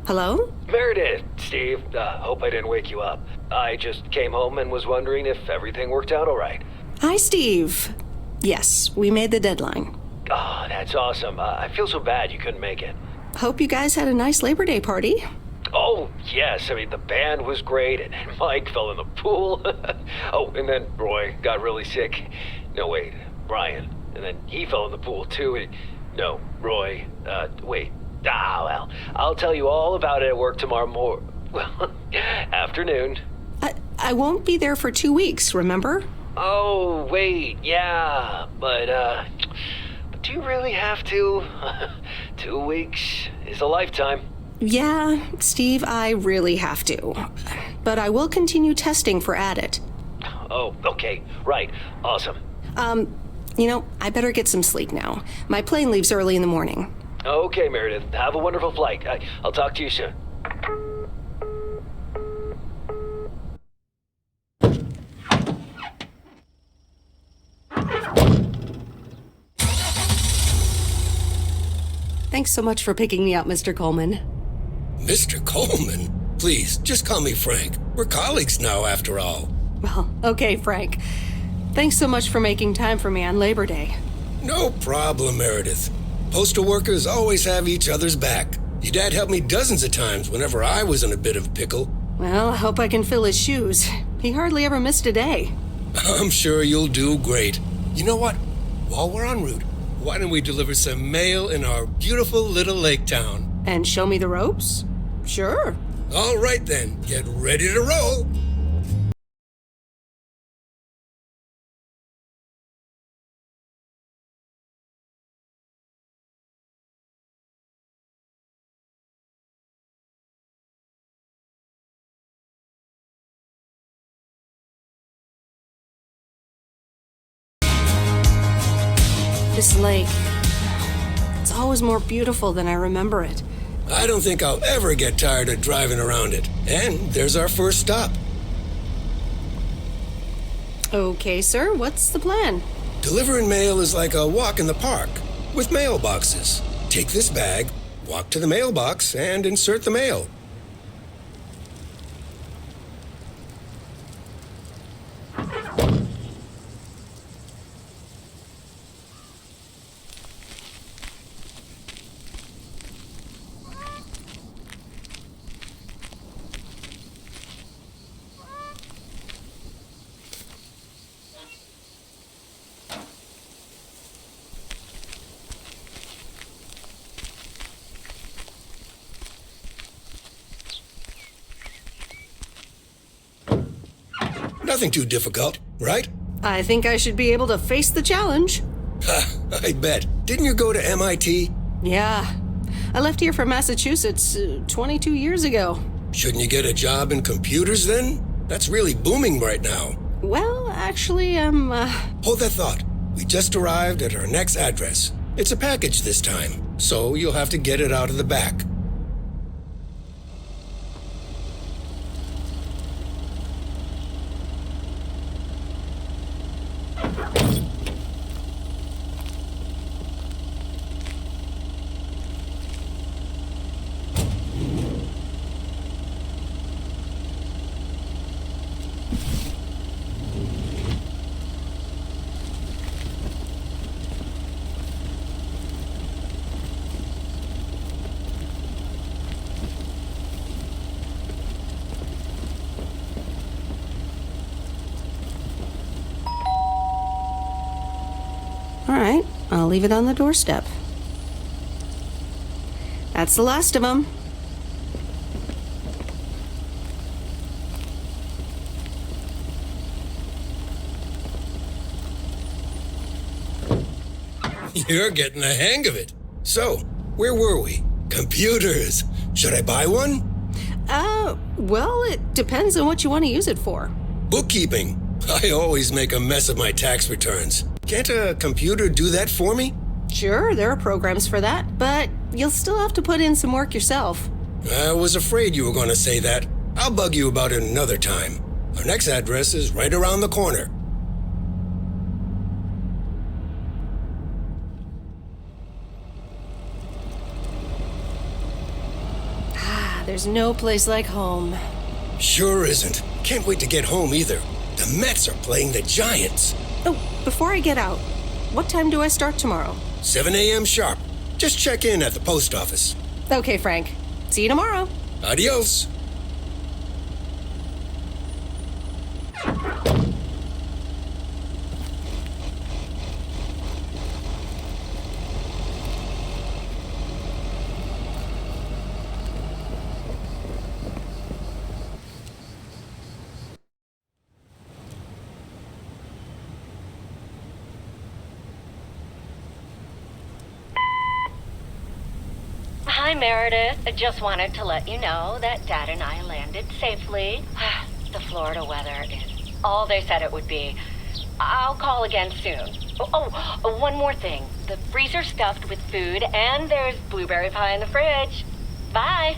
Hello? Meredith, Steve, hope I didn't wake you up. I just came home and was wondering if everything worked out all right. Hi, Steve. Yes, we made the deadline. Oh, that's awesome. I feel so bad you couldn't make it. Hope you guys had a nice Labor Day party. Oh, yes. I mean, the band was great, and Mike fell in the pool. Oh, and then Roy got really sick. No, wait, Brian. And then he fell in the pool, too. No, Roy. Wait. Well, I'll tell you all about it at work tomorrow afternoon. I won't be there for 2 weeks, remember? Oh, wait, yeah, but do you really have to? 2 weeks is a lifetime. Yeah, Steve, I really have to. But I will continue testing for Addit. Oh, okay, right, awesome. I better get some sleep now. My plane leaves early in the morning. Okay, Meredith, have a wonderful flight. I'll talk to you soon. Thanks so much for picking me up, Mr. Coleman. Mr. Coleman? Please, just call me Frank. We're colleagues now, after all. Well, okay, Frank. Thanks so much for making time for me on Labor Day. No problem, Meredith. Postal workers always have each other's back. Your dad helped me dozens of times whenever I was in a bit of a pickle. Well, I hope I can fill his shoes. He hardly ever missed a day. I'm sure you'll do great. You know what? While we're en route, why don't we deliver some mail in our beautiful little lake town? And show me the ropes? Sure. All right then, get ready to roll. This lake, it's always more beautiful than I remember it. I don't think I'll ever get tired of driving around it. And there's our first stop. Okay, sir, what's the plan? Delivering mail is like a walk in the park with mailboxes. Take this bag, walk to the mailbox, and insert the mail. Nothing too difficult, right? I think I should be able to face the challenge. Ha, I bet. Didn't you go to MIT? Yeah. I left here from Massachusetts 22 years ago. Shouldn't you get a job in computers then? That's really booming right now. Well, actually, Hold that thought. We just arrived at our next address. It's a package this time, so you'll have to get it out of the back. all right, I'll leave it on the doorstep. That's the last of them. You're getting the hang of it. So, where were we? Computers. Should I buy one? Well, it depends on what you want to use it for. Bookkeeping. I always make a mess of my tax returns. Can't a computer do that for me? Sure, there are programs for that, but you'll still have to put in some work yourself. I was afraid you were going to say that. I'll bug you about it another time. Our next address is right around the corner. There's no place like home. Sure isn't. Can't wait to get home either. The Mets are playing the Giants. Oh, before I get out, what time do I start tomorrow? 7 a.m. sharp. Just check in at the post office. Okay, Frank. See you tomorrow. Adios. Hi, Meredith. I just wanted to let you know that Dad and I landed safely. The Florida weather is all they said it would be. I'll call again soon. One more thing. The freezer's stuffed with food, and there's blueberry pie in the fridge. Bye.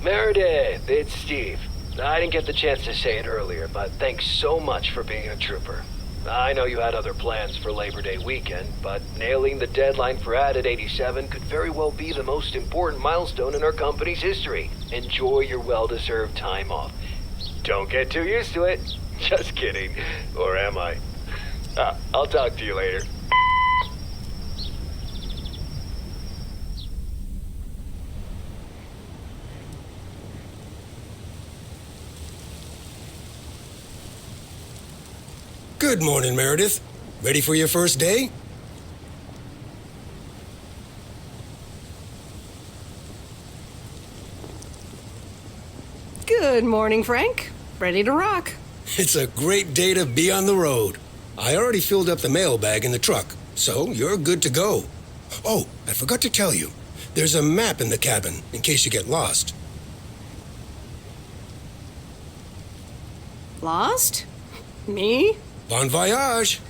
Meredith, it's Steve. I didn't get the chance to say it earlier, but thanks so much for being a trooper. I know you had other plans for Labor Day weekend, but nailing the deadline for Added 87 could very well be the most important milestone in our company's history. Enjoy your well-deserved time off. Don't get too used to it. Just kidding. Or am I? I'll talk to you later. Good morning, Meredith. Ready for your first day? Good morning, Frank. Ready to rock. It's a great day to be on the road. I already filled up the mailbag in the truck, so you're good to go. Oh, I forgot to tell you. There's a map in the cabin in case you get lost. Lost? Me? Bon voyage!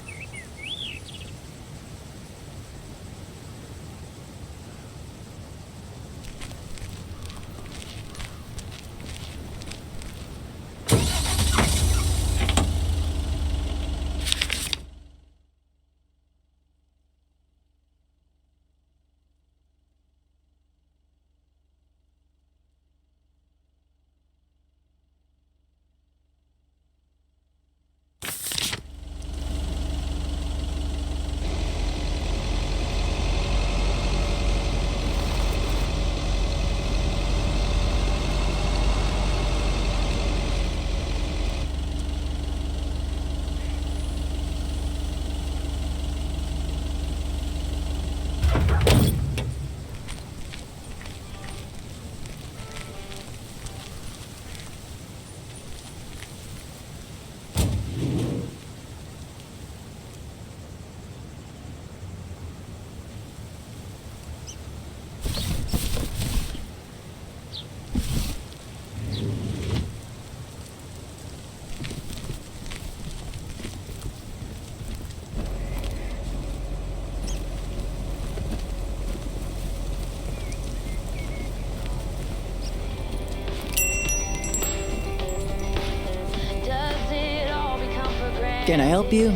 Can I help you?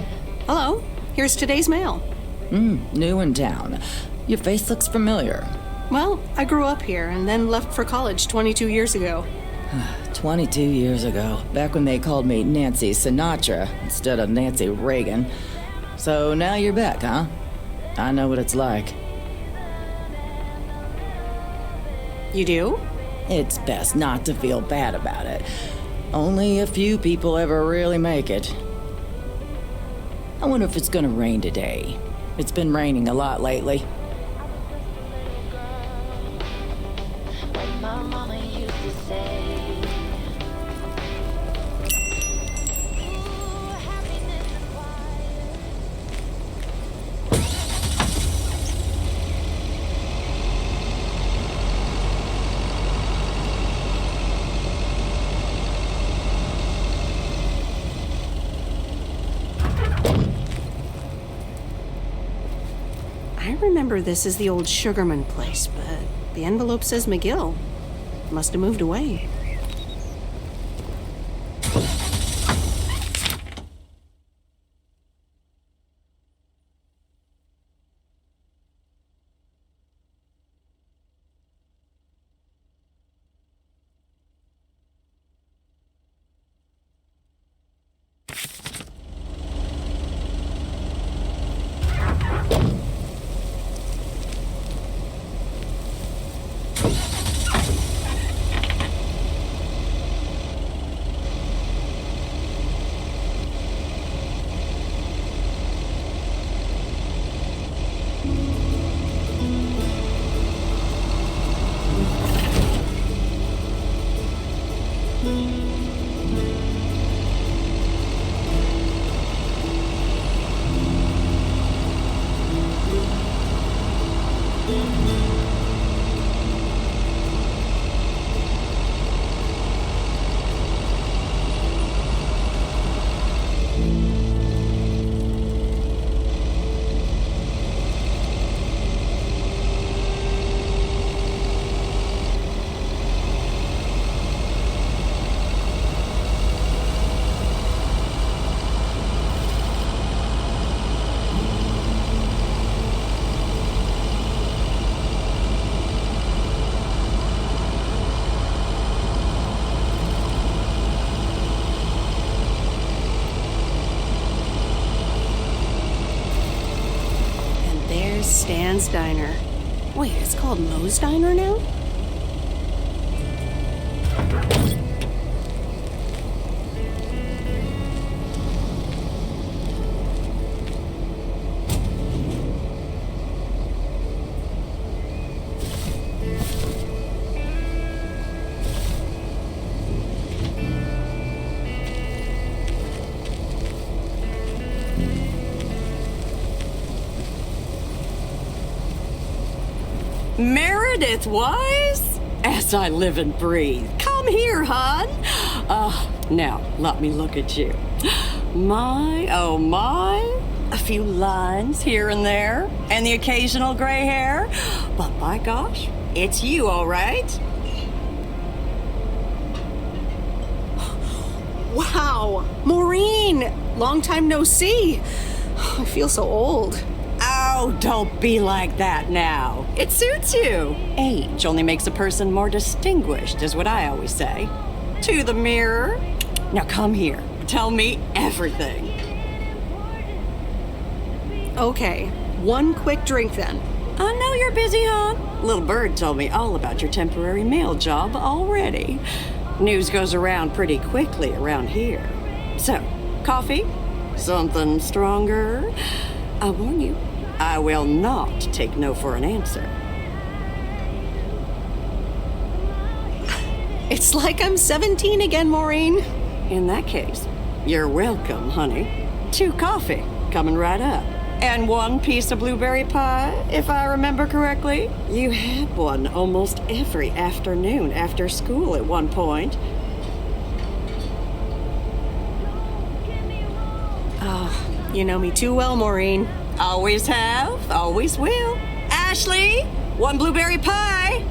Hello. Here's today's mail. New in town. Your face looks familiar. Well, I grew up here and then left for college 22 years ago. 22 years ago, back when they called me Nancy Sinatra instead of Nancy Reagan. So now you're back, huh? I know what it's like. You do? It's best not to feel bad about it. Only a few people ever really make it. I wonder if it's gonna rain today. It's been raining a lot lately. My mama used to say, I remember this as the old Sugarman place, but the envelope says McGill. Must have moved away. Stan's Diner. Wait, it's called Moe's Diner now? Meredith Wise? As I live and breathe. Come here, hon. Now, let me look at you. My, oh my. A few lines here and there, and the occasional gray hair. But by gosh, it's you, all right? Wow! Maureen! Long time no see. I feel so old. Oh, don't be like that now. It suits you. Age only makes a person more distinguished, is what I always say. To the mirror. Now come here. Tell me everything. Okay, one quick drink then. I know you're busy, hon. Little Bird told me all about your temporary mail job already. News goes around pretty quickly around here. So, coffee? Something stronger? I warn you, I will not take no for an answer. It's like I'm 17 again, Maureen. In that case, you're welcome, honey. 2 coffee, coming right up. And 1 piece of blueberry pie, if I remember correctly. You had one almost every afternoon after school at one point. Oh, you know me too well, Maureen. Always have, always will. Ashley, 1 blueberry pie.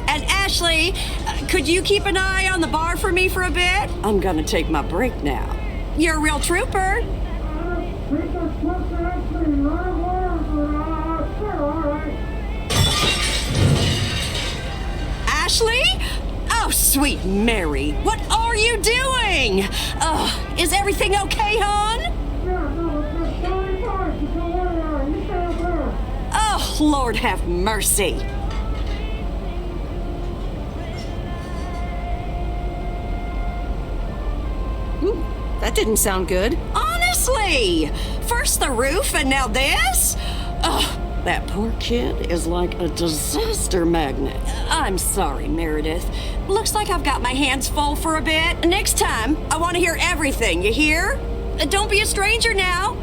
And Ashley, could you keep an eye on the bar for me for a bit? I'm gonna take my break now. You're a real trooper. Ashley? Oh, sweet Mary, what are you doing? Is everything okay, hon? Oh, Lord have mercy. That didn't sound good. Honestly! First the roof and now this? Ugh, that poor kid is like a disaster magnet. I'm sorry, Meredith. Looks like I've got my hands full for a bit. Next time, I want to hear everything, you hear? Don't be a stranger now.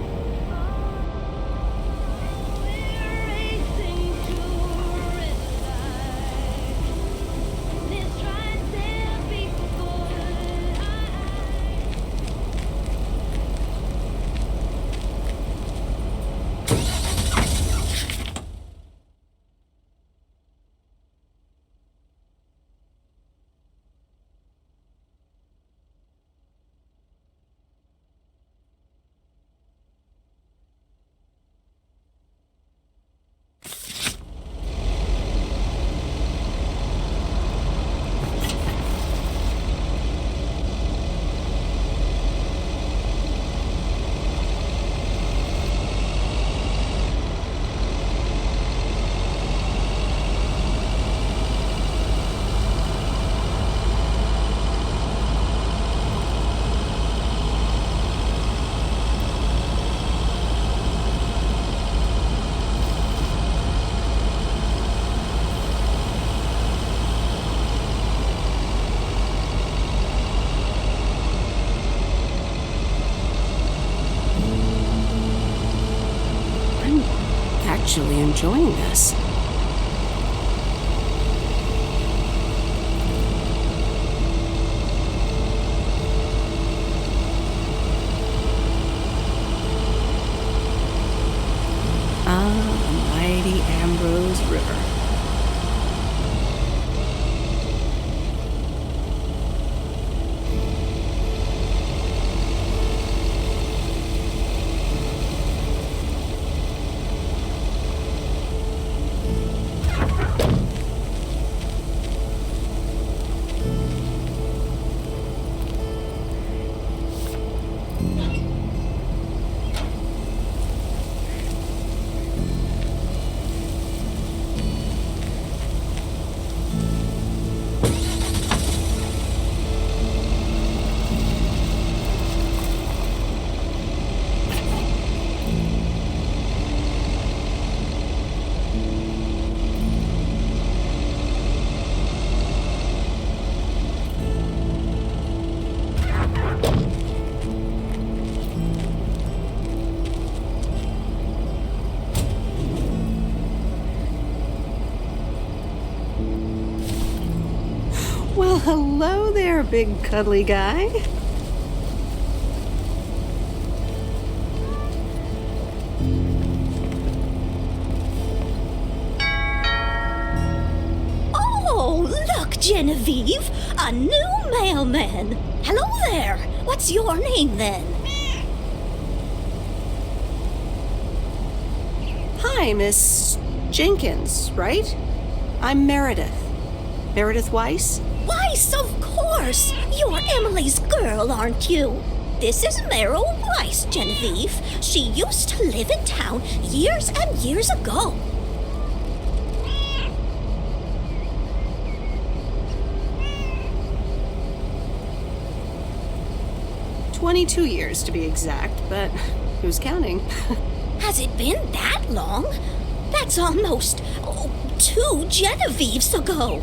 Actually enjoying this. Mighty Ambrose River. Hello there, big cuddly guy. Oh, look, Genevieve, a new mailman. Hello there. What's your name then? Hi, Miss Jenkins, right? I'm Meredith. Meredith Weiss? Weiss, of course. You're Emily's girl, aren't you? This is Meryl Weiss, Genevieve. She used to live in town years and years ago. "22 years to be exact, but who's counting?" Has it been that long? That's almost 2 Genevieves ago.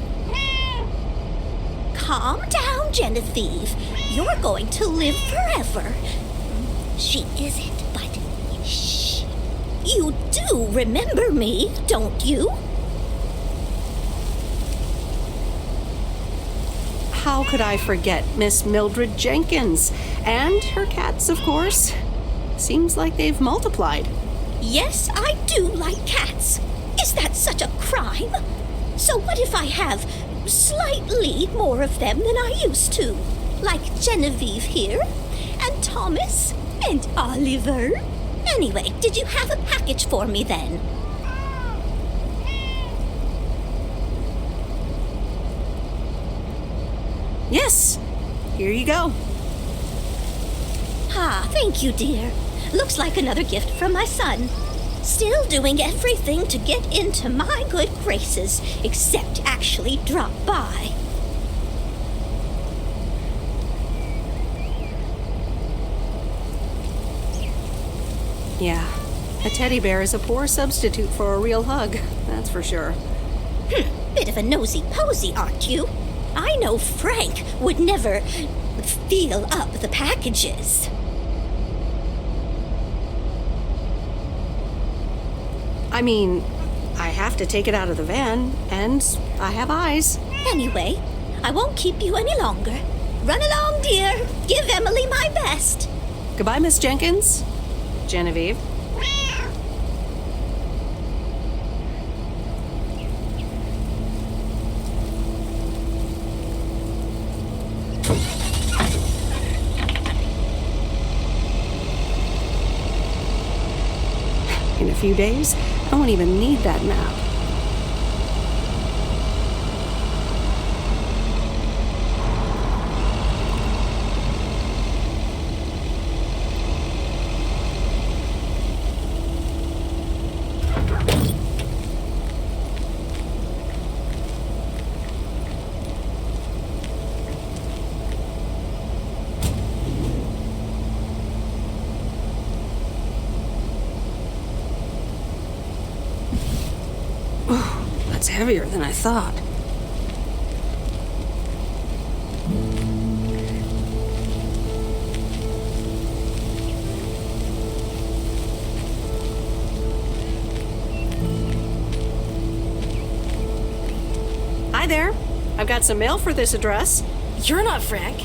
Calm down, Genevieve. You're going to live forever. She isn't, but shh. You do remember me, don't you? How could I forget Miss Mildred Jenkins? And her cats, of course. Seems like they've multiplied. Yes, I do like cats. Is that such a crime? So what if I have slightly more of them than I used to? Like Genevieve here, and Thomas, and Oliver. Anyway, did you have a package for me then? Yes, here you go. Ah, thank you, dear. Looks like another gift from my son. Still doing everything to get into my good graces, except actually drop by. Yeah, a teddy bear is a poor substitute for a real hug, that's for sure. Bit of a nosy-posy, aren't you? I know Frank would never feel up the packages. I mean, I have to take it out of the van, and I have eyes. Anyway, I won't keep you any longer. Run along, dear. Give Emily my best. Goodbye, Miss Jenkins. Genevieve. In a few days, I won't even need that map. That's heavier than I thought. Hi there. I've got some mail for this address. You're not Frank.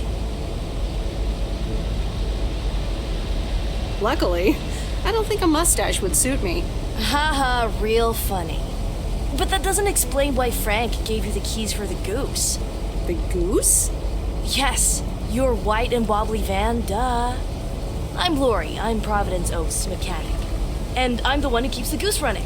Luckily, I don't think a mustache would suit me. Haha, real funny. But that doesn't explain why Frank gave you the keys for the goose. The goose? Yes, your white and wobbly van, duh. I'm Lori, I'm Providence Oaks mechanic. And I'm the one who keeps the goose running.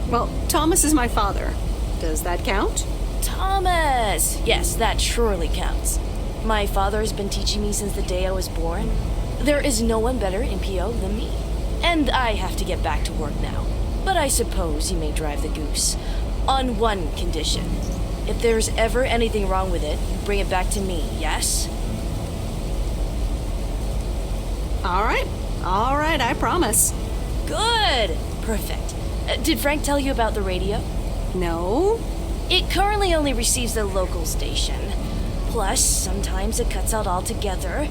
Well, Thomas is my father. Does that count? Thomas! Yes, that surely counts. My father has been teaching me since the day I was born. There is no one better in PO than me. And I have to get back to work now. But I suppose you may drive the goose. On one condition. If there's ever anything wrong with it, you bring it back to me, yes? All right, I promise. Good! Perfect. Did Frank tell you about the radio? No? It currently only receives the local station. Plus, sometimes it cuts out altogether.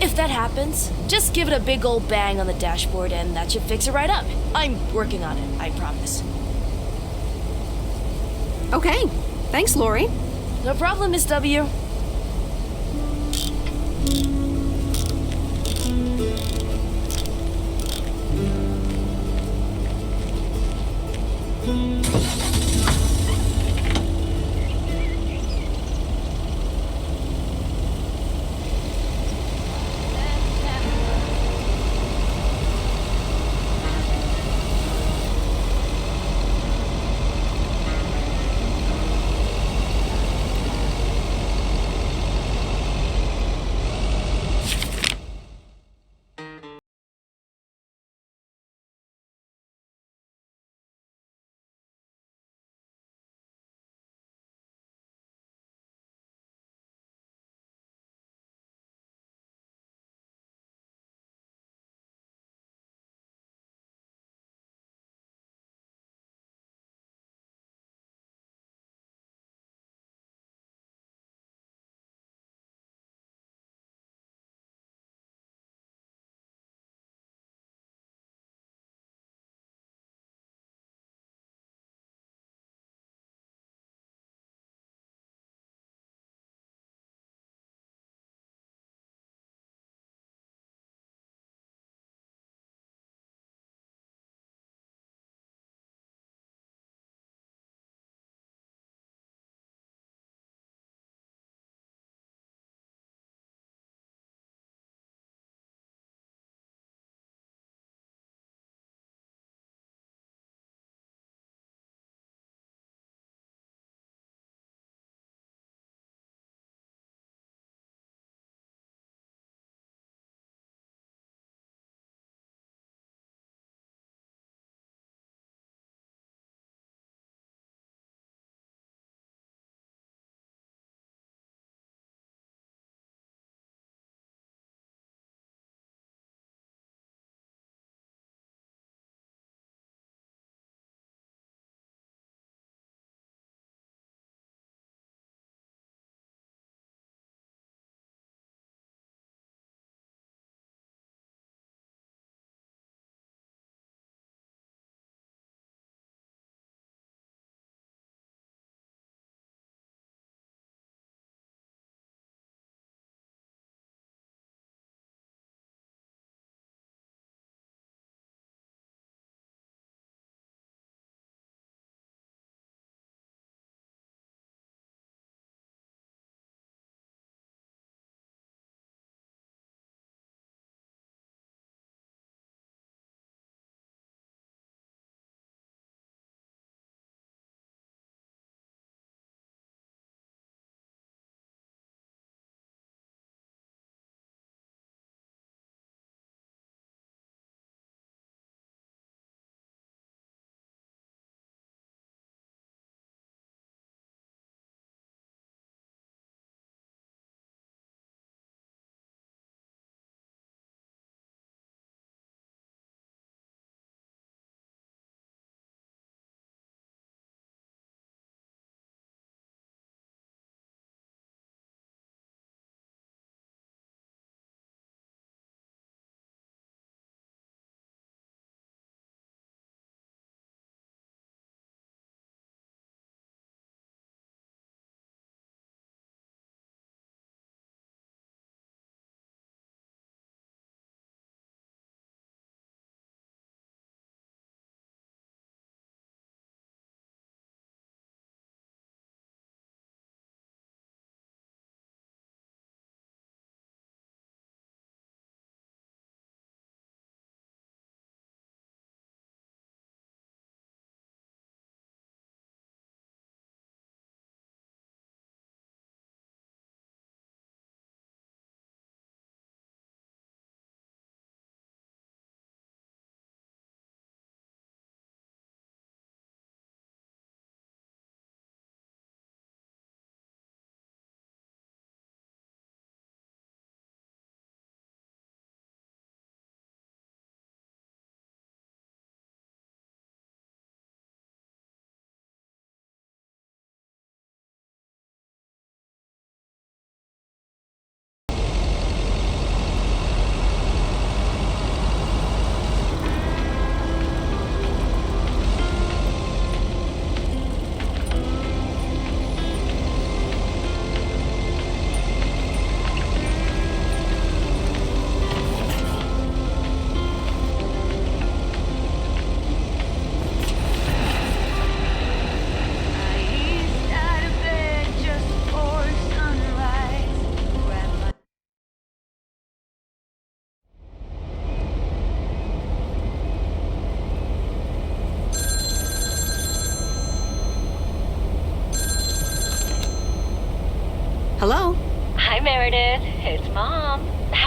If that happens, just give it a big old bang on the dashboard and that should fix it right up. I'm working on it, I promise. Okay. Thanks, Lori. No problem, Miss W.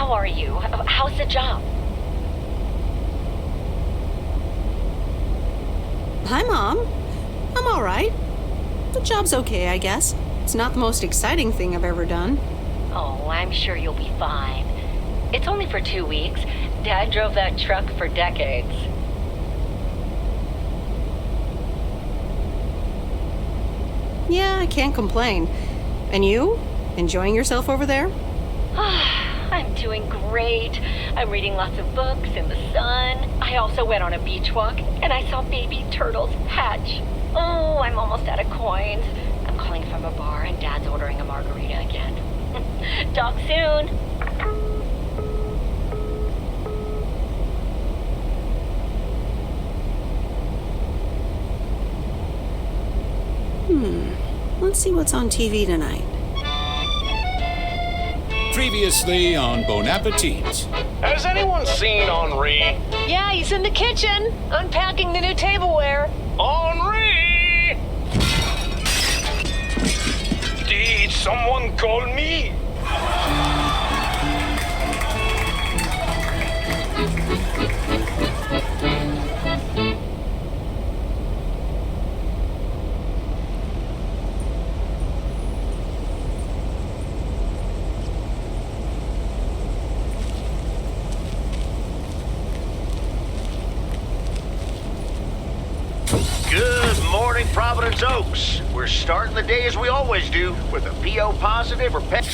how are you? How's the job? Hi, Mom. I'm all right. The job's okay, I guess. It's not the most exciting thing I've ever done. Oh, I'm sure you'll be fine. It's only for 2 weeks. Dad drove that truck for decades. Yeah, I can't complain. And you? Enjoying yourself over there? I'm doing great. I'm reading lots of books in the sun. I also went on a beach walk, and I saw baby turtles hatch. Oh, I'm almost out of coins. I'm calling from a bar, and Dad's ordering a margarita again. Talk soon. Let's see what's on TV tonight. Previously on Bon Appetit. Has anyone seen Henri? Yeah, he's in the kitchen, unpacking the new tableware. Henri! Did someone call me? Good morning, Providence Oaks. We're starting the day as we always do, with a PO positive or pet.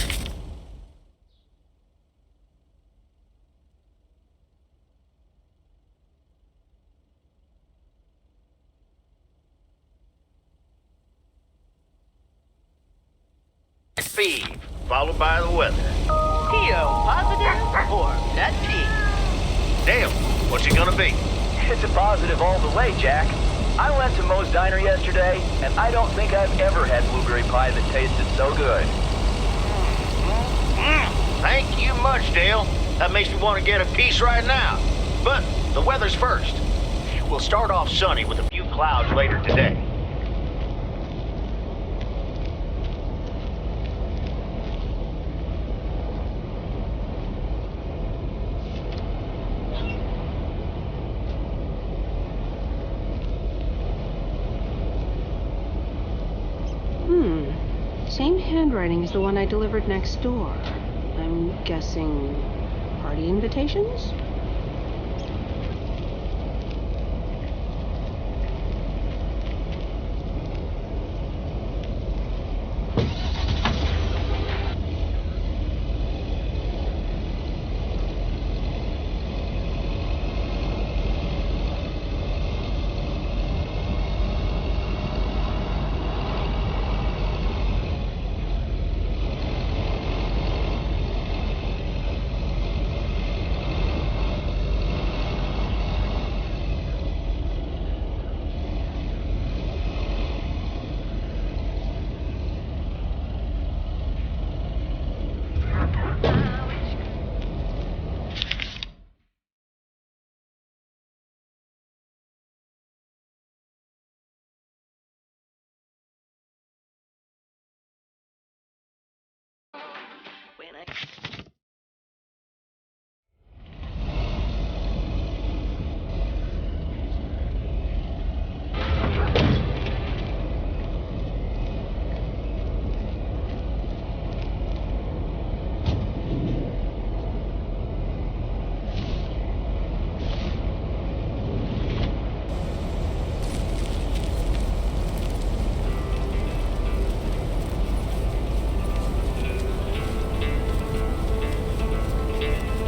Feed, followed by the weather. PO positive or pet peeve? Dale, what's it gonna be? It's a positive all the way, Jack. I went to Moe's Diner yesterday, and I don't think I've ever had blueberry pie that tasted so good. Thank you much, Dale. That makes me want to get a piece right now. But the weather's first. We'll start off sunny with a few clouds later today. Same handwriting as the one I delivered next door. I'm guessing party invitations?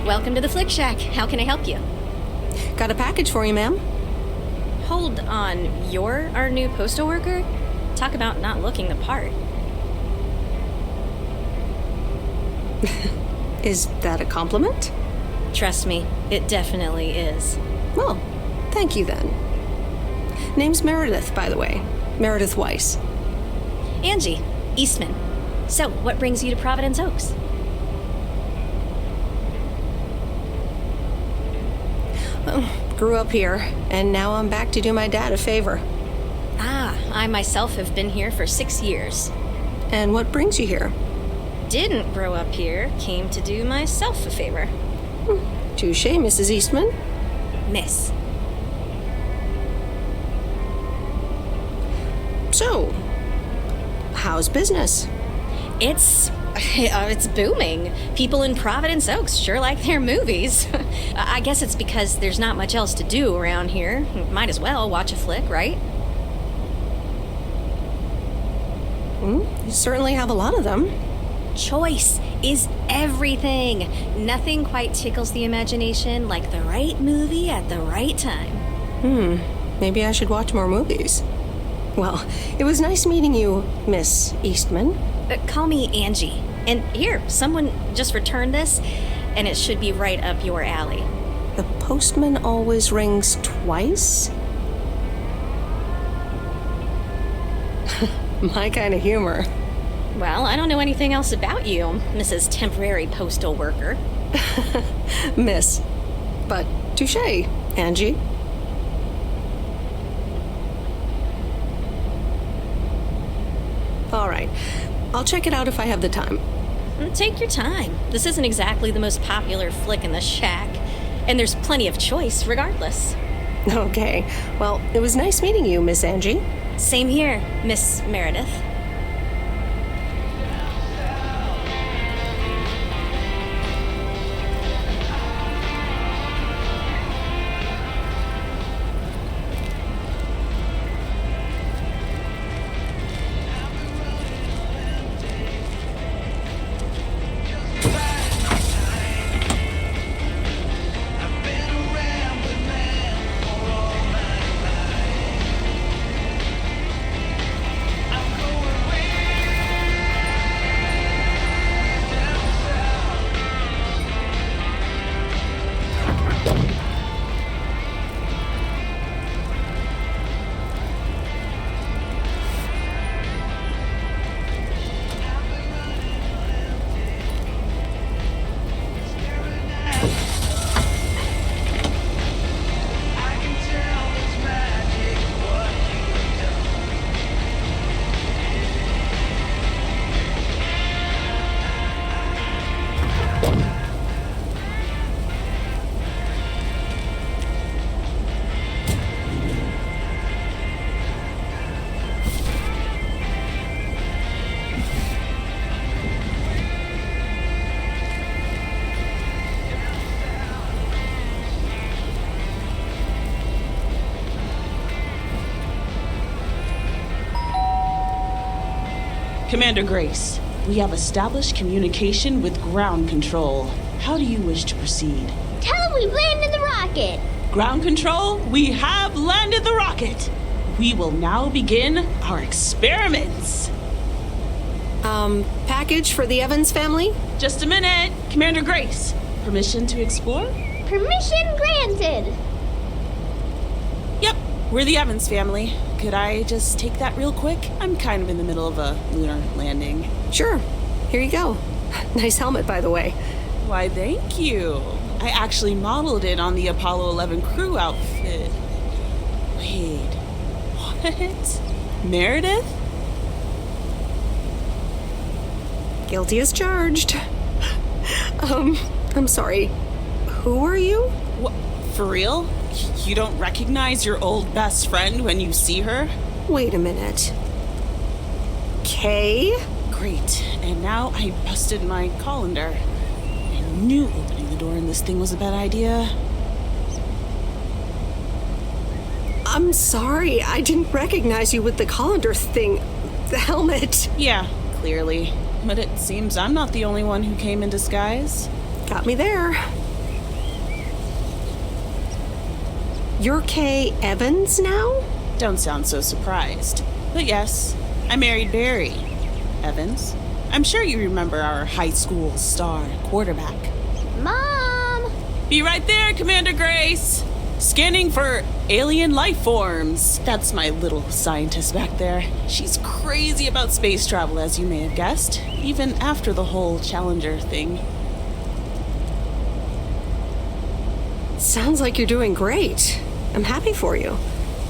Welcome to the Flick Shack. How can I help you? Got a package for you, ma'am. Hold on. You're our new postal worker? Talk about not looking the part. Is that a compliment? Trust me, it definitely is. Well, thank you then. Name's Meredith, by the way. Meredith Weiss. Angie, Eastman. So, what brings you to Providence Oaks? Well, grew up here, and now I'm back to do my dad a favor. Ah, I myself have been here for 6 years. And what brings you here? didn't grow up here came to do myself a favor. Touche, Mrs. Eastman. Miss. So, how's business? It's booming. People in Providence Oaks sure like their movies. I guess it's because there's not much else to do around here. Might as well watch a flick, right? You certainly have a lot of them. Choice is everything. Nothing quite tickles the imagination like the right movie at the right time. Maybe I should watch more movies. Well, it was nice meeting you, Miss Eastman. Call me Angie. And here, someone just returned this, and it should be right up your alley. The postman always rings twice? My kind of humor. Well, I don't know anything else about you, Mrs. Temporary Postal Worker. Miss. But touche, Angie. All right. I'll check it out if I have the time. Take your time. This isn't exactly the most popular flick in the shack, and there's plenty of choice regardless. Okay. Well, it was nice meeting you, Miss Angie. Same here, Miss Meredith. Commander Grace, we have established communication with ground control. How do you wish to proceed? Tell them we've landed the rocket. Ground control, we have landed the rocket. We will now begin our experiments. Package for the Evans family? Just a minute. Commander Grace, permission to explore? Permission granted. Yep, we're the Evans family. Could I just take that real quick? I'm kind of in the middle of a lunar landing. Sure. Here you go. Nice helmet, by the way. Why, thank you. I actually modeled it on the Apollo 11 crew outfit. Wait, what? Meredith? Guilty as charged. I'm sorry. Who are you? What, for real? You don't recognize your old best friend when you see her? Wait a minute. Kay? Great. And now I busted my colander. I knew opening the door in this thing was a bad idea. I'm sorry. I didn't recognize you with the colander thing. The helmet. Yeah, clearly. But it seems I'm not the only one who came in disguise. Got me there. You're Kay Evans now? Don't sound so surprised. But yes, I married Barry Evans. I'm sure you remember our high school star quarterback. Mom! Be right there, Commander Grace! Scanning for alien life forms. That's my little scientist back there. She's crazy about space travel, as you may have guessed, even after the whole Challenger thing. Sounds like you're doing great. I'm happy for you.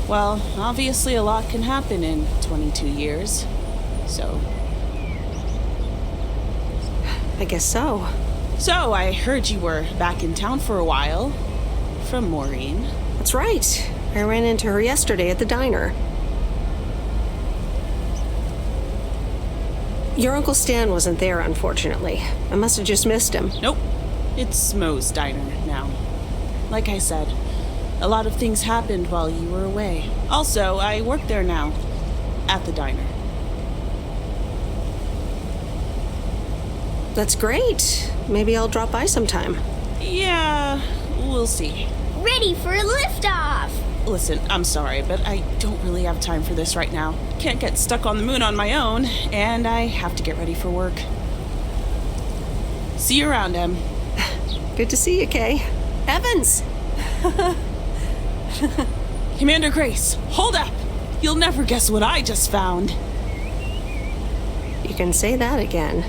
Well, obviously a lot can happen in 22 years. So... I guess so. So, I heard you were back in town for a while. From Maureen. That's right. I ran into her yesterday at the diner. Your Uncle Stan wasn't there, unfortunately. I must have just missed him. Nope. It's Mo's diner now. Like I said, a lot of things happened while you were away. Also, I work there now. At the diner. That's great. Maybe I'll drop by sometime. Yeah, we'll see. Ready for a liftoff! Listen, I'm sorry, but I don't really have time for this right now. Can't get stuck on the moon on my own, and I have to get ready for work. See you around, Em. Good to see you, Kay. Evans! Commander Grace, hold up! You'll never guess what I just found. You can say that again.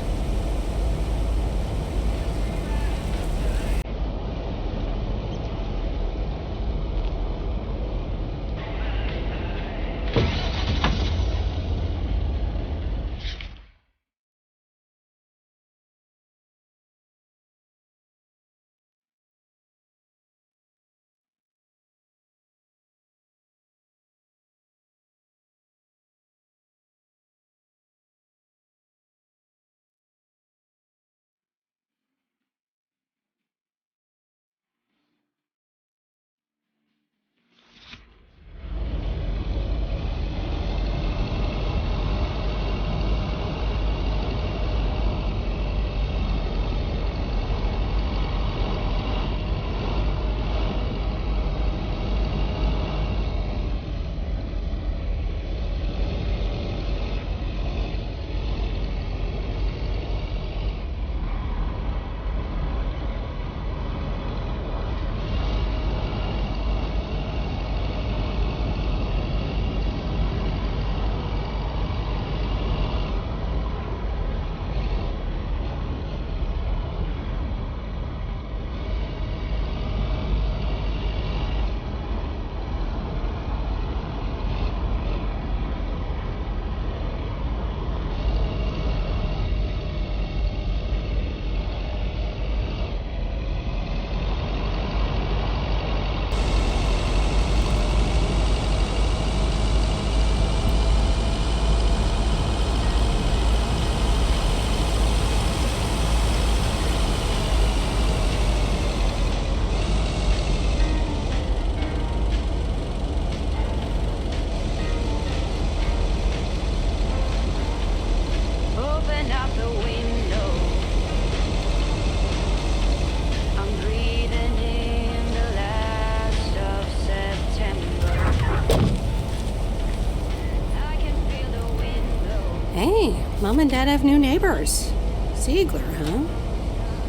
Mom and Dad have new neighbors. Ziegler, huh?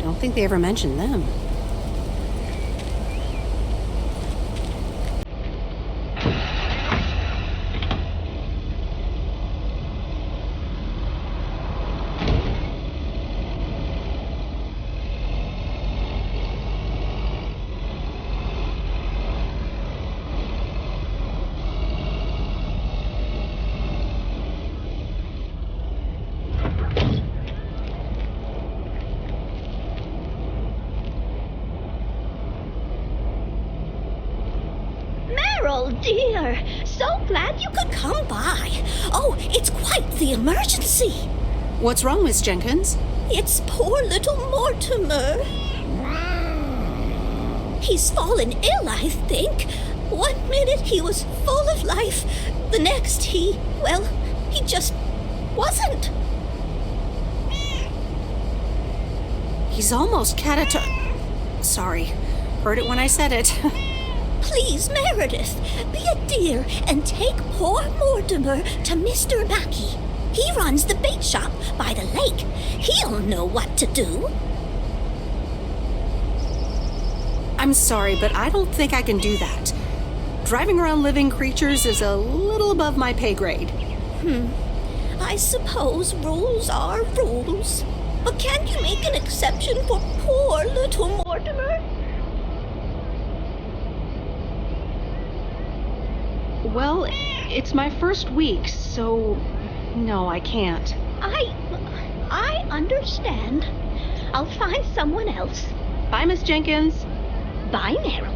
Don't think they ever mentioned them. Dear, so glad you could come by. Oh, it's quite the emergency. What's wrong, Miss Jenkins? It's poor little Mortimer. He's fallen ill, I think. 1 minute he was full of life. The next he just wasn't. He's almost Sorry. Heard it when I said it. Please, Meredith, be a dear and take poor Mortimer to Mr. Mackey. He runs the bait shop by the lake. He'll know what to do. I'm sorry, but I don't think I can do that. Driving around living creatures is a little above my pay grade. I suppose rules are rules. But can't you make an exception for poor little Mortimer? Well, it's my first week, so no, I can't. I understand. I'll find someone else. Bye, Miss Jenkins. Bye, Meryl.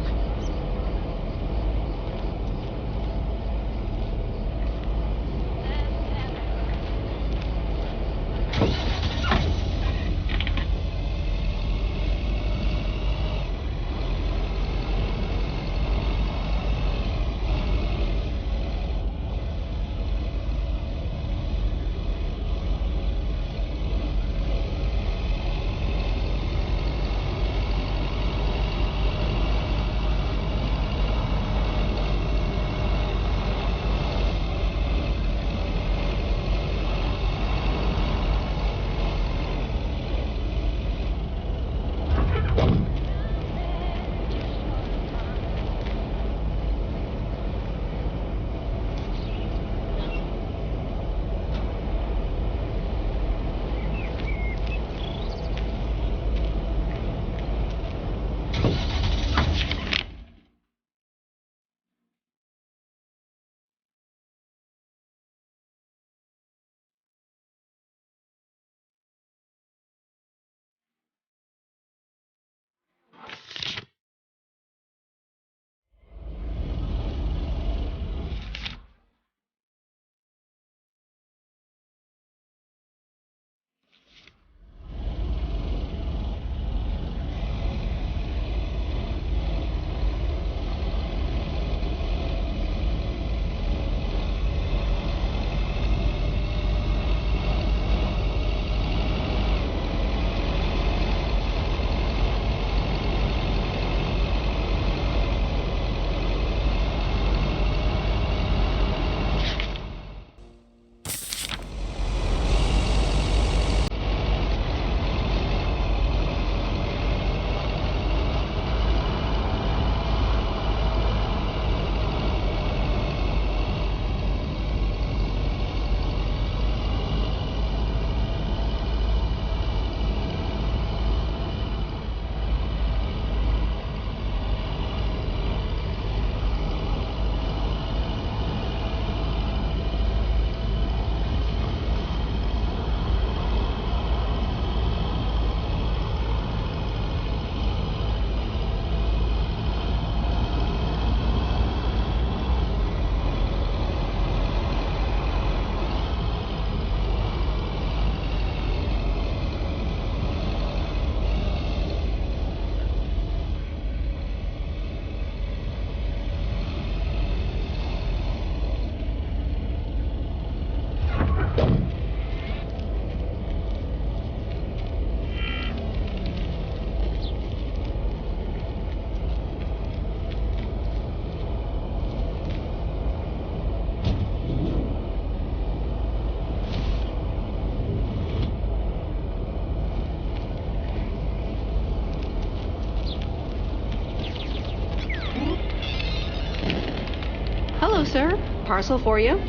Hello, sir. Parcel for you.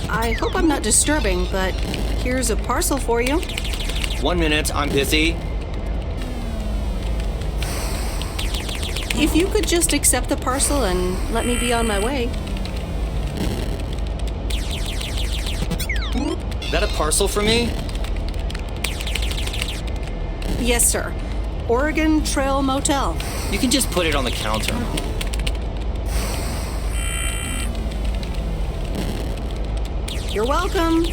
I hope I'm not disturbing, but here's a parcel for you. 1 minute, I'm busy. If you could just accept the parcel and let me be on my way. That a parcel for me? Yes, sir. Oregon Trail Motel. You can just put it on the counter. You're welcome.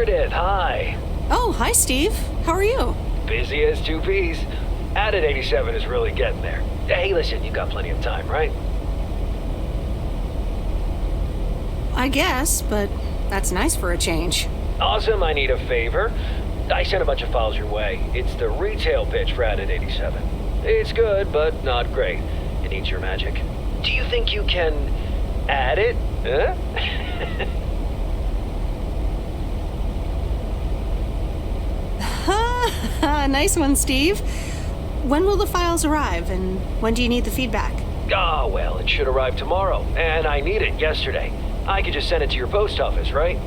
Meredith, hi. Oh, hi, Steve. How are you? Busy as two peas. Added 87 is really getting there. Hey, listen, you got plenty of time, right? I guess, but that's nice for a change. Awesome, I need a favor. I sent a bunch of files your way. It's the retail pitch for Added 87. It's good, but not great. It needs your magic. Do you think you can add it? Huh? Nice one, Steve. When will the files arrive, and when do you need the feedback? Oh, well, it should arrive tomorrow, and I need it yesterday. I could just send it to your post office, right?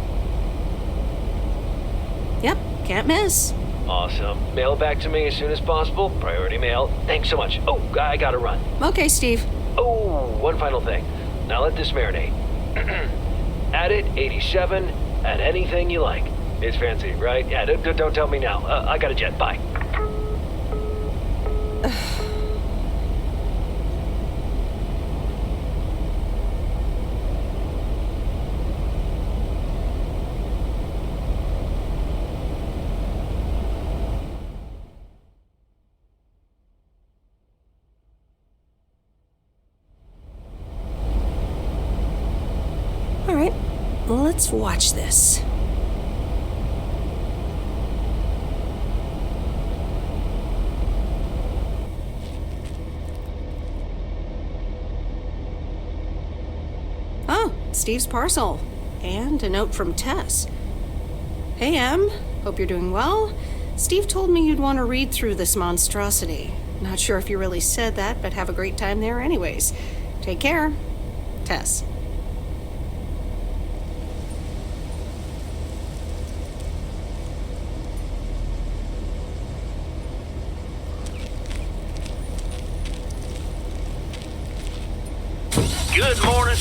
Yep, can't miss. Awesome. Mail it back to me as soon as possible. Priority mail. Thanks so much. Oh, I gotta run. Okay, Steve. Oh, one final thing. Now let this marinate. Add it, 87, add anything you like. It's fancy, right? Yeah, don't tell me now. I got a jet. Bye. All right, let's watch this. Oh, Steve's parcel. And a note from Tess. Hey, Em. Hope you're doing well. Steve told me you'd want to read through this monstrosity. Not sure if you really said that, but have a great time there anyways. Take care. Tess. Good morning.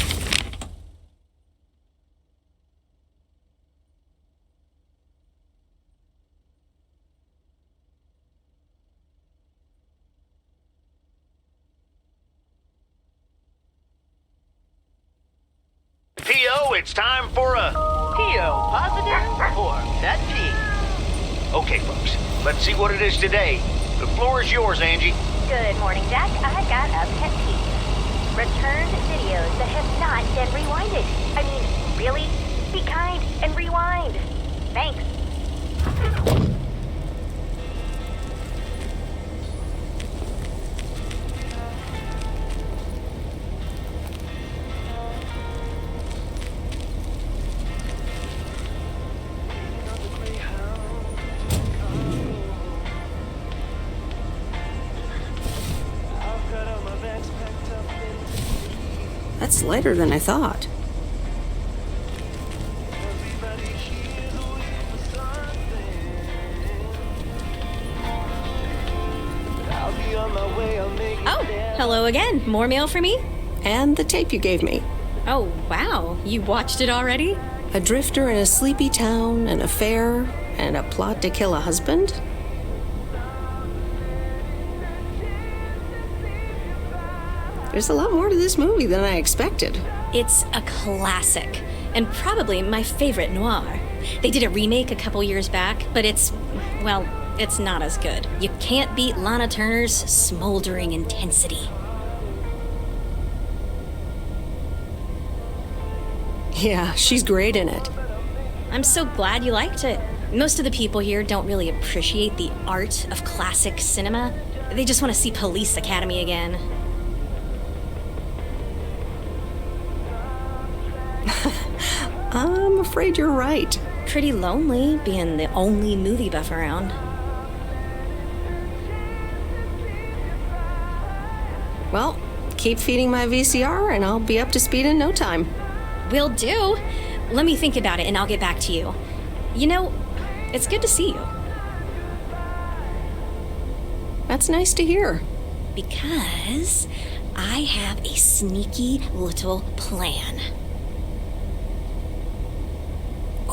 P.O., it's time for a... P.O. positive or pet peeve? Okay, folks, let's see what it is today. The floor is yours, Angie. Good morning, Jack. I got a pet peeve. Returned videos that have not been rewinded. I mean, really? Be kind and rewind. Thanks. That's lighter than I thought. Oh, hello again. More mail for me? And the tape you gave me. Oh, wow. You watched it already? A drifter in a sleepy town, an affair, and a plot to kill a husband? There's a lot more to this movie than I expected. It's a classic, and probably my favorite noir. They did a remake a couple years back, but it's not as good. You can't beat Lana Turner's smoldering intensity. Yeah, she's great in it. I'm so glad you liked it. Most of the people here don't really appreciate the art of classic cinema. They just want to see Police Academy again. I'm afraid you're right. Pretty lonely being the only movie buff around. Well, keep feeding my VCR and I'll be up to speed in no time. Will do. Let me think about it and I'll get back to you. You know, it's good to see you. That's nice to hear. Because I have a sneaky little plan.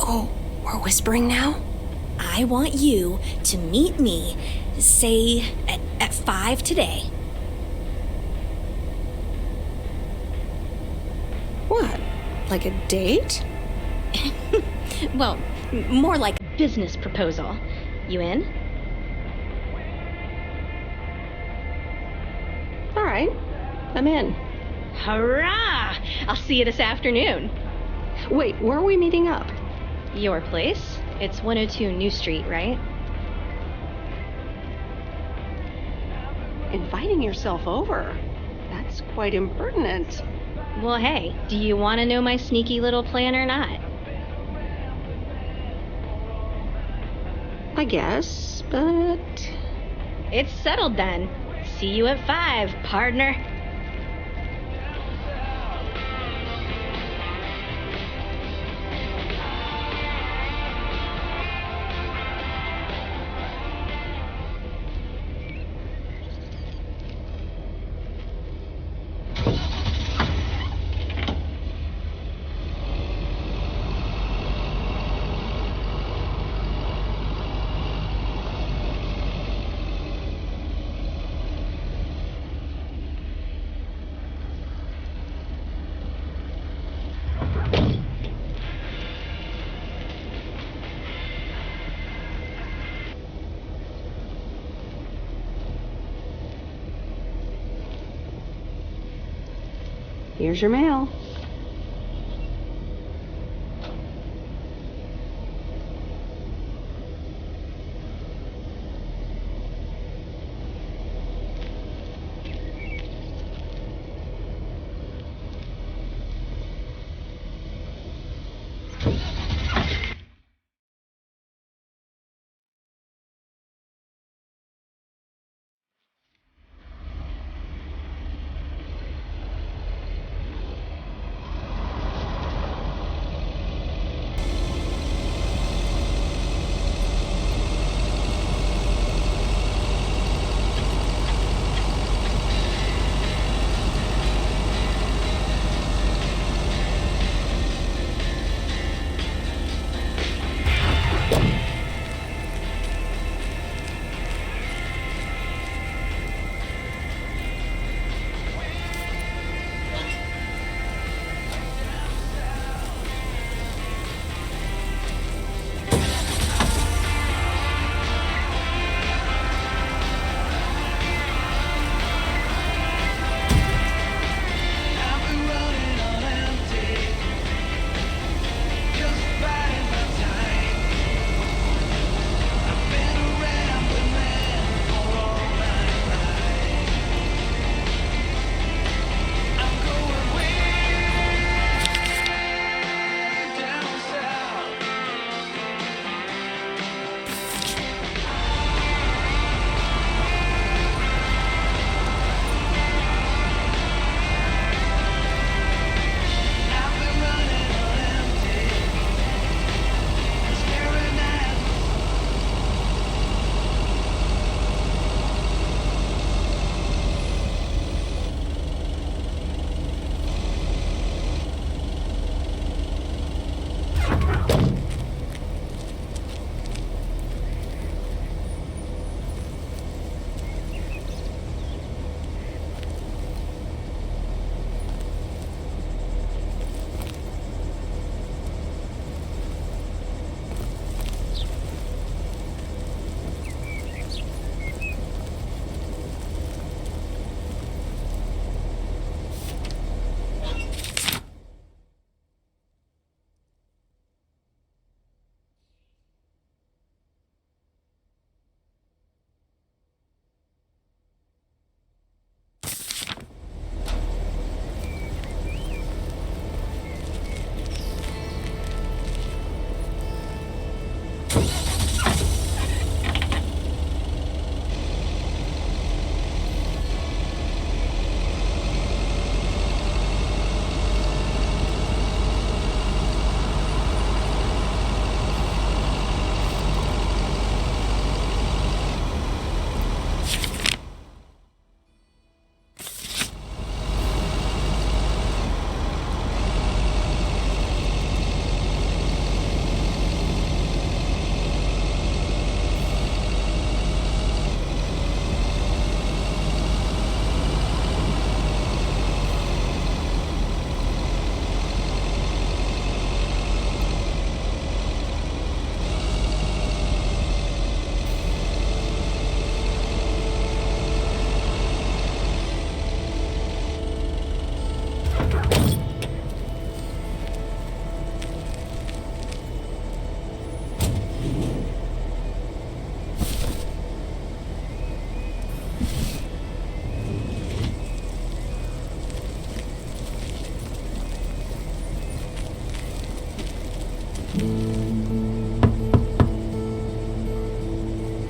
Oh, we're whispering now? I want you to meet me, say, at 5 today. What? Like a date? Well, More like a business proposal. You in? All right, I'm in. Hurrah! I'll see you this afternoon. Wait, where are we meeting up? Your place? It's 102 New Street, right? Inviting yourself over? That's quite impertinent. Well, hey, do you want to know my sneaky little plan or not? I guess, but... It's settled then. See you at 5, partner. Here's your mail.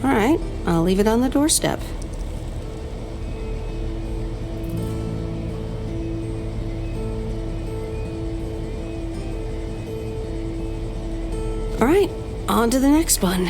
All right, I'll leave it on the doorstep. All right, on to the next one.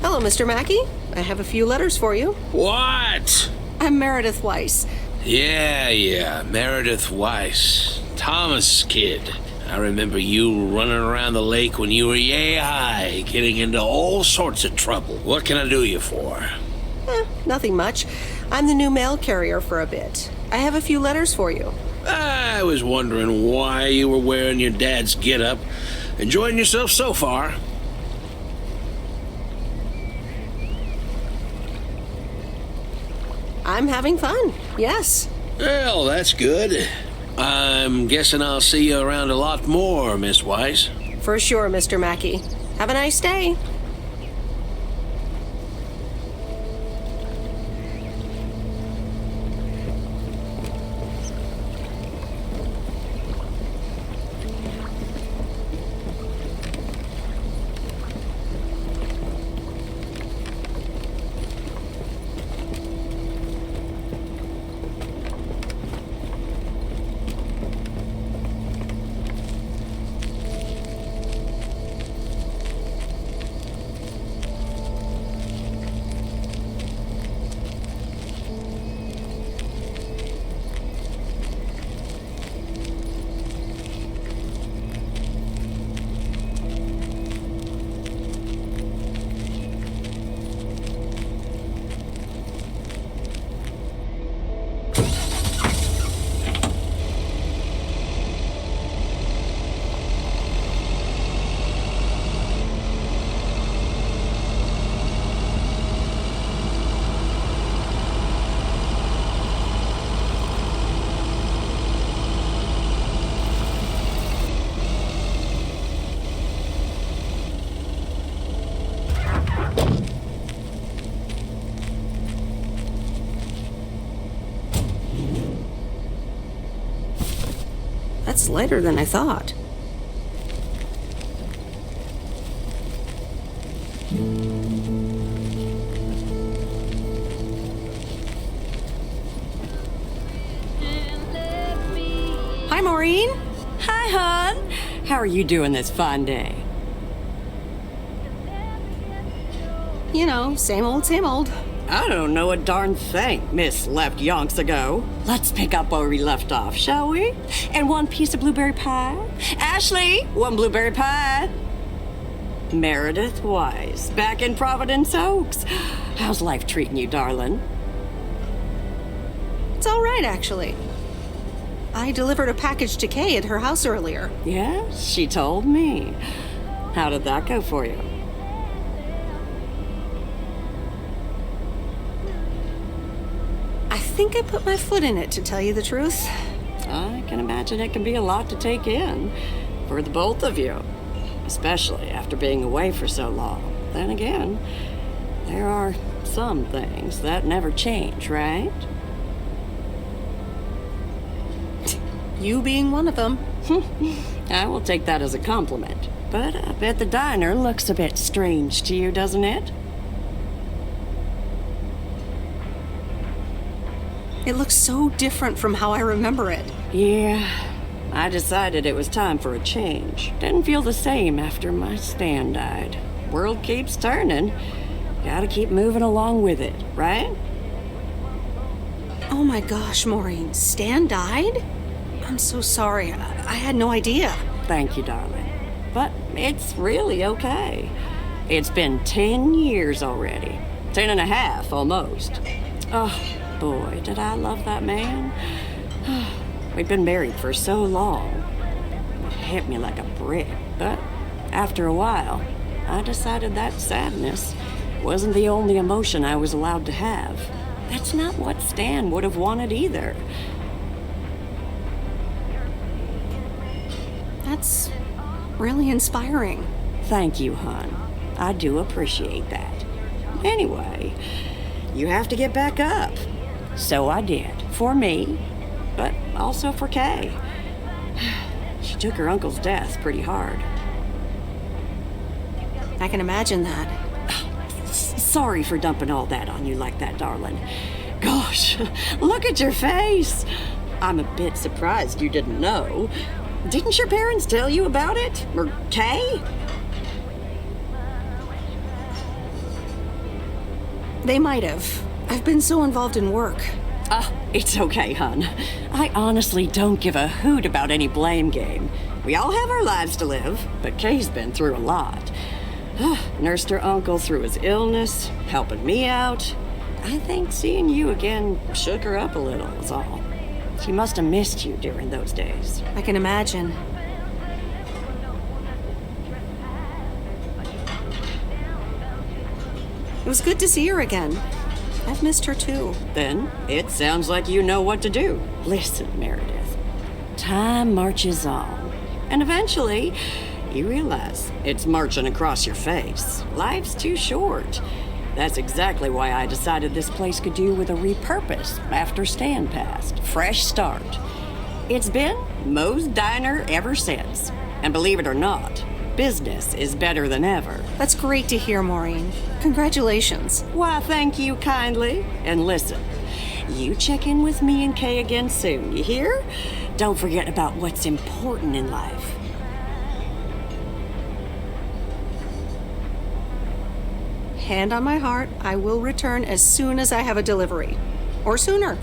Hello, Mr. Mackey. I have a few letters for you. What? I'm Meredith Weiss. Yeah, Meredith Weiss. Thomas' kid. I remember you running around the lake when you were yay high, getting into all sorts of trouble. What can I do you for? Nothing much. I'm the new mail carrier for a bit. I have a few letters for you. I was wondering why you were wearing your dad's get-up. Enjoying yourself so far? I'm having fun, yes. Well, that's good. I'm guessing I'll see you around a lot more, Miss Weiss. For sure, Mr. Mackey. Have a nice day. That's lighter than I thought. Hi, hon. How are you doing this fine day? You know, same old, same old. I don't know a darn thing, Miss left yonks ago. Let's pick up where we left off, shall we? And one piece of blueberry pie? Ashley, one blueberry pie. Meredith Wise, back in Providence Oaks. How's life treating you, darling? It's all right, actually. I delivered a package to Kay at her house earlier. Yes, she told me. How did that go for you? I think I put my foot in it, to tell you the truth. I can imagine it can be a lot to take in for the both of you, especially after being away for so long. Then again, there are some things that never change, right? You being one of them. I will take that as a compliment. But I bet the diner looks a bit strange to you, doesn't it? It looks so different from how I remember it. Yeah, I decided it was time for a change. Didn't feel the same after my Stan died. World keeps turning. Gotta keep moving along with it, right? Oh my gosh, Maureen, Stan died? I'm so sorry. I had no idea. Thank you, darling. But it's really okay. It's been 10 years already. 10 and a half, almost. Oh, boy, did I love that man. We'd been married for so long. It hit me like a brick. But after a while, I decided that sadness wasn't the only emotion I was allowed to have. That's not what Stan would have wanted either. That's really inspiring. Thank you, hon. I do appreciate that. Anyway, you have to get back up. So I did. For me, but also for Kay. She took her uncle's death pretty hard. I can imagine that. Sorry for dumping all that on you like that, darling. Gosh, look at your face. I'm a bit surprised you didn't know. Didn't your parents tell you about it? Or Kay? They might have. I've been so involved in work. It's okay, hon. I honestly don't give a hoot about any blame game. We all have our lives to live, but Kay's been through a lot. Nursed her uncle through his illness, helping me out. I think seeing you again shook her up a little, is all. She must have missed you during those days. I can imagine. It was good to see her again. I've missed her too. Then it sounds like you know what to do. Listen, Meredith. Time marches on. And eventually, you realize it's marching across your face. Life's too short. That's exactly why I decided this place could do with a repurpose after Stan passed. Fresh start. It's been Moe's Diner ever since. And believe it or not, business is better than ever. That's great to hear, Maureen. Congratulations. Why, thank you kindly. And listen, you check in with me and Kay again soon, you hear? Don't forget about what's important in life. Hand on my heart, I will return as soon as I have a delivery. Or sooner.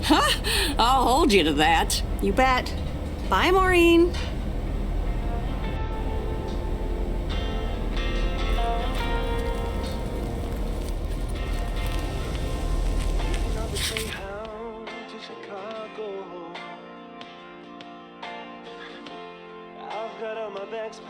I'll hold you to that. You bet. Bye, Maureen. I've got all my bags.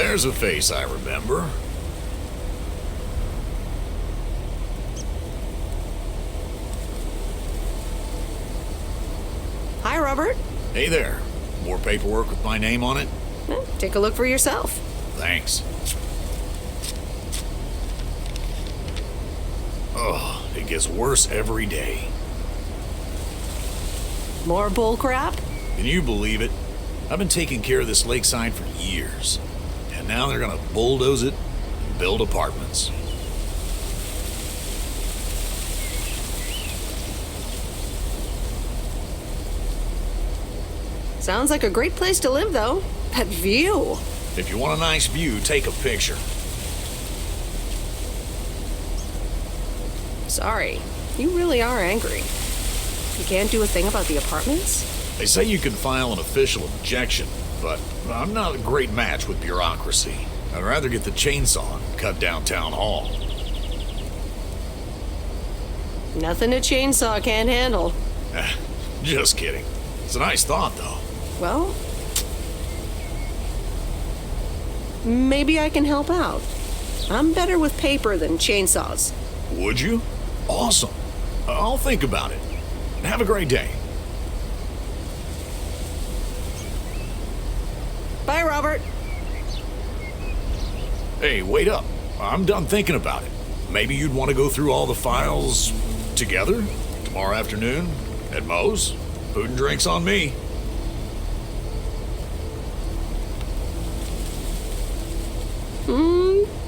There's a face I remember. Hi, Robert. Hey there. More paperwork with my name on it? Take a look for yourself. Thanks. Oh, it gets worse every day. More bull crap? Can you believe it? I've been taking care of this lakeside for years. And now they're gonna bulldoze it and build apartments. Sounds like a great place to live, though. That view. If you want a nice view, take a picture. Sorry. You really are angry. You can't do a thing about the apartments? They say you can file an official objection, but I'm not a great match with bureaucracy. I'd rather get the chainsaw and cut down town hall. Nothing a chainsaw can't handle. Just kidding. It's a nice thought, though. Well, maybe I can help out. I'm better with paper than chainsaws. Would you? Awesome. I'll think about it. Have a great day. Bye, Robert. Hey, wait up. I'm done thinking about it. Maybe you'd want to go through all the files together tomorrow afternoon at Moe's. Food and drinks on me.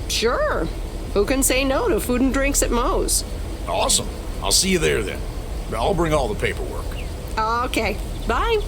Sure. Who can say no to food and drinks at Moe's? Awesome. I'll see you there then. I'll bring all the paperwork. Okay. Bye.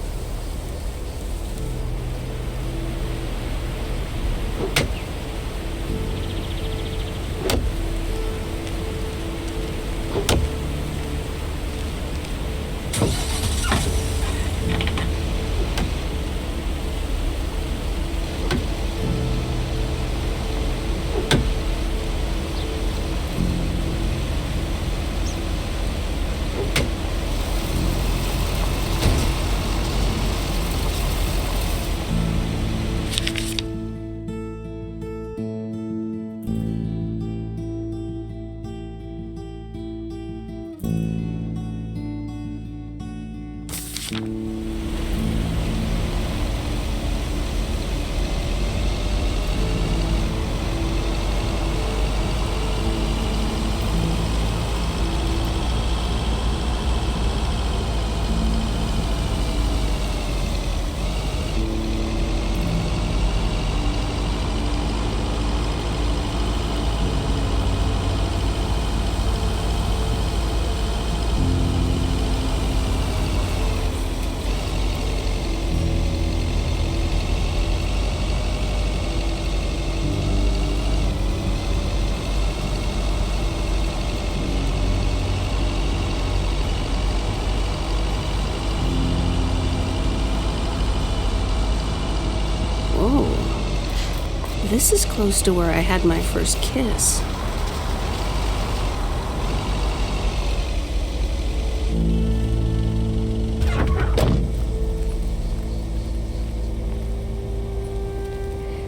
This is close to where I had my first kiss.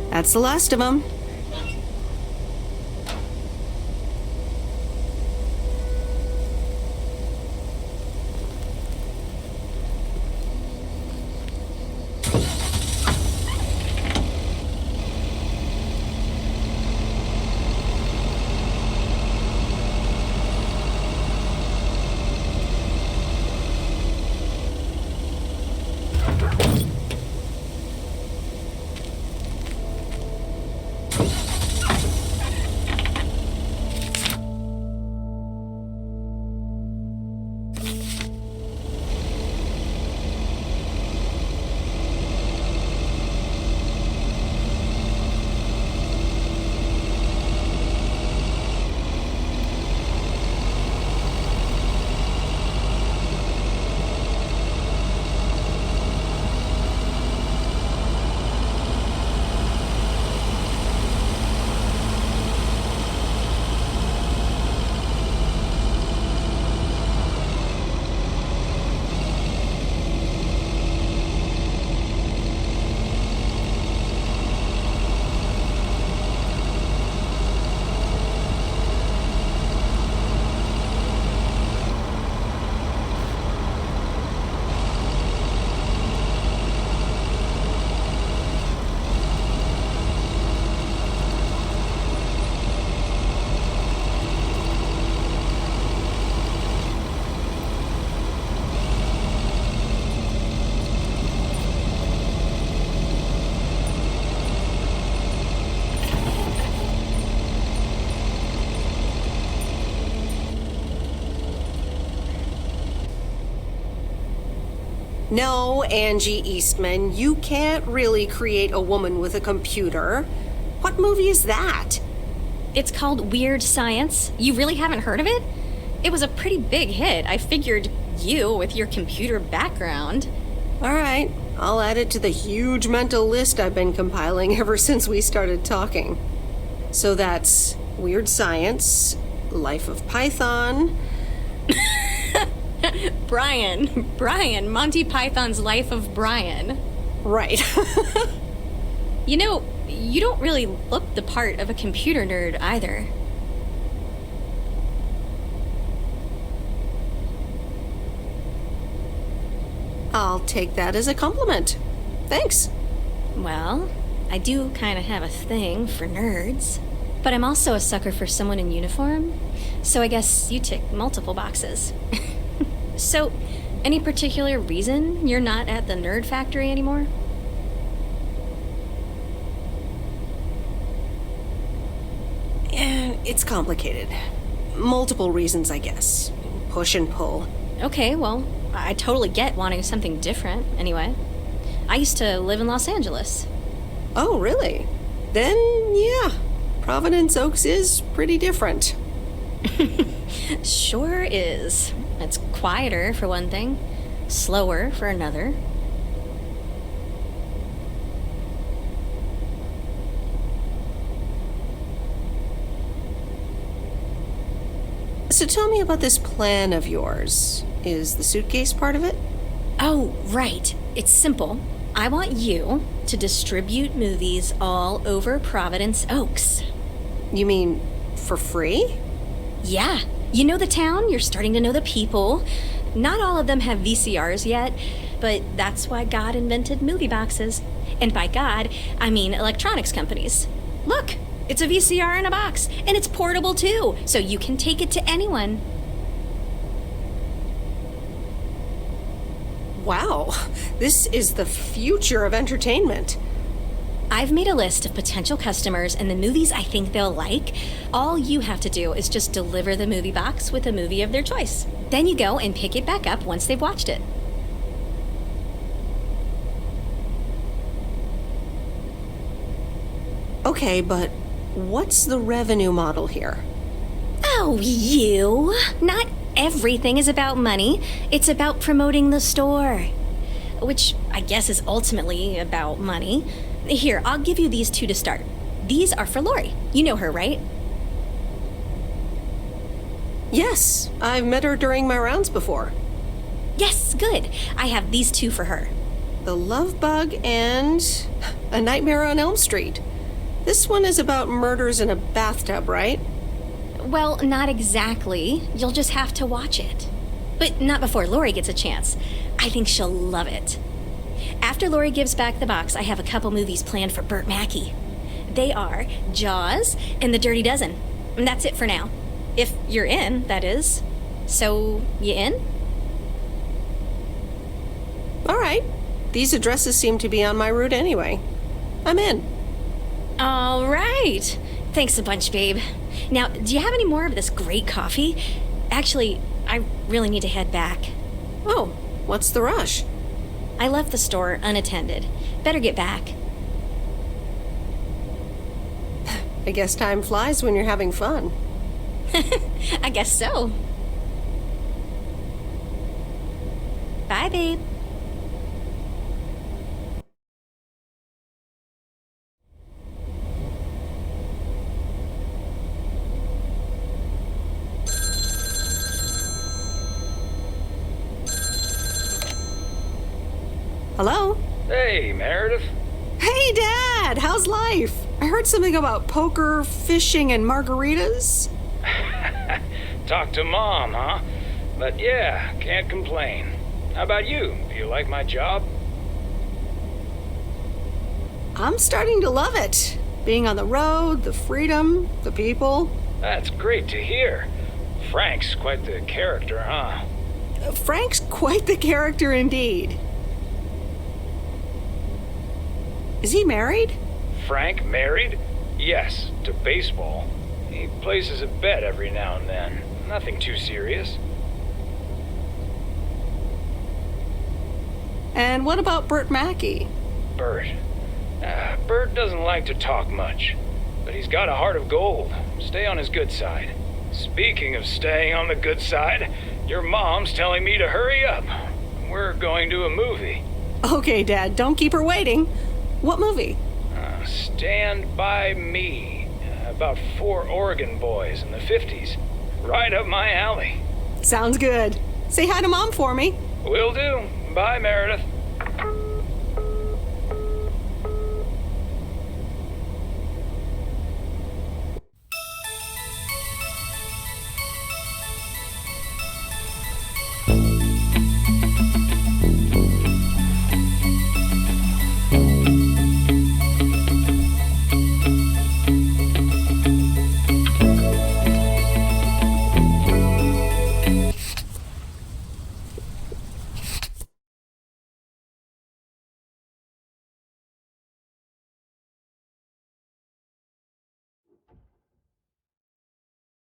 That's the last of them. No, Angie Eastman, you can't really create a woman with a computer. What movie is that? It's called Weird Science. You really haven't heard of it? It was a pretty big hit. I figured you, with your computer background. All right, I'll add it to the huge mental list I've been compiling ever since we started talking. So that's Weird Science, Life of Python. Brian, Monty Python's Life of Brian. Right. You know, you don't really look the part of a computer nerd either. I'll take that as a compliment. Thanks. Well, I do kind of have a thing for nerds. But I'm also a sucker for someone in uniform, so I guess you tick multiple boxes. So, any particular reason you're not at the Nerd Factory anymore? It's complicated. Multiple reasons, I guess. Push and pull. Okay, well, I totally get wanting something different, anyway. I used to live in Los Angeles. Oh, really? Then, yeah. Providence Oaks is pretty different. Sure is. It's quieter, for one thing. Slower, for another. So tell me about this plan of yours. Is the suitcase part of it? Oh, right. It's simple. I want you to distribute movies all over Providence Oaks. You mean for free? Yeah. You know the town, you're starting to know the people. Not all of them have VCRs yet, but that's why God invented movie boxes. And by God, I mean electronics companies. Look, it's a VCR in a box, and it's portable too, so you can take it to anyone. Wow, this is the future of entertainment. I've made a list of potential customers and the movies I think they'll like. All you have to do is just deliver the movie box with a movie of their choice. Then you go and pick it back up once they've watched it. Okay, but what's the revenue model here? Oh, you! Not everything is about money. It's about promoting the store. Which I guess is ultimately about money. Here, I'll give you these two to start. These are for Lori. You know her, right? Yes, I've met her during my rounds before. Yes, good. I have these two for her. The Love Bug and A Nightmare on Elm Street. This one is about murders in a bathtub, right? Well, not exactly. You'll just have to watch it. But not before Lori gets a chance. I think she'll love it. After Lori gives back the box, I have a couple movies planned for Burt Mackey. They are Jaws and The Dirty Dozen. And that's it for now. If you're in, that is. So, you in? All right. These addresses seem to be on my route anyway. I'm in. All right. Thanks a bunch, babe. Now, do you have any more of this great coffee? Actually, I really need to head back. Oh, what's the rush? I left the store unattended. Better get back. I guess time flies when you're having fun. I guess so. Bye, babe. Hello? Hey, Meredith. Hey, Dad! How's life? I heard something about poker, fishing, and margaritas. Talk to Mom, huh? But yeah, can't complain. How about you? Do you like my job? I'm starting to love it. Being on the road, the freedom, the people. That's great to hear. Frank's quite the character, huh? Frank's quite the character indeed. Is he married? Frank married? Yes, to baseball. He places a bet every now and then. Nothing too serious. And what about Burt Mackey? Burt. Burt doesn't like to talk much, but he's got a heart of gold. Stay on his good side. Speaking of staying on the good side, your mom's telling me to hurry up. We're going to a movie. Okay, Dad, don't keep her waiting. What movie? Stand By Me. About 4 Oregon boys in the 50s. Right up my alley. Sounds good. Say hi to Mom for me. Will do. Bye, Meredith.